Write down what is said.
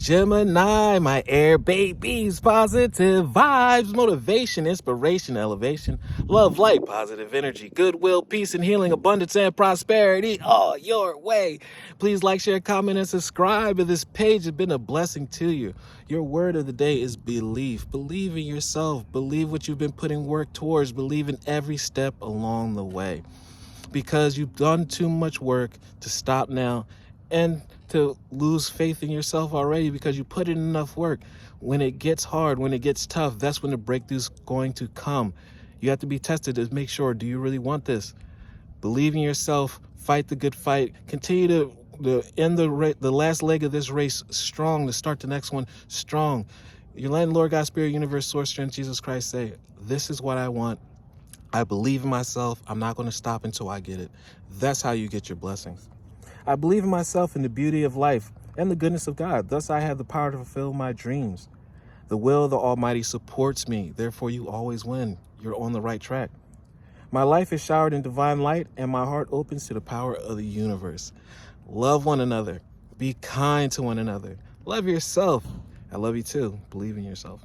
Gemini, my air babies, positive vibes, motivation, inspiration, elevation, love, light, positive energy, goodwill, peace, and healing, abundance, and prosperity all your way. Please like, share, comment, and subscribe to this page. It's been a blessing to you. Your word of the day is belief. Believe in yourself. Believe what you've been putting work towards. Believe in every step along the way. Because you've done too much work to stop now and to lose faith in yourself already, because you put in enough work. When it gets hard, when it gets tough, that's when the breakthrough's going to come. You have to be tested to make sure, do you really want this? Believe in yourself, fight the good fight, continue to end the last leg of this race strong, to start the next one strong. You're letting Lord God, Spirit, Universe, Source, Strength, Jesus Christ say, this is what I want. I believe in myself. I'm not going to stop until I get it. That's how you get your blessings. I believe in myself and the beauty of life and the goodness of God. Thus, I have the power to fulfill my dreams. The will of the Almighty supports me. Therefore, you always win. You're on the right track. My life is showered in divine light, and my heart opens to the power of the universe. Love one another. Be kind to one another. Love yourself. I love you too. Believe in yourself.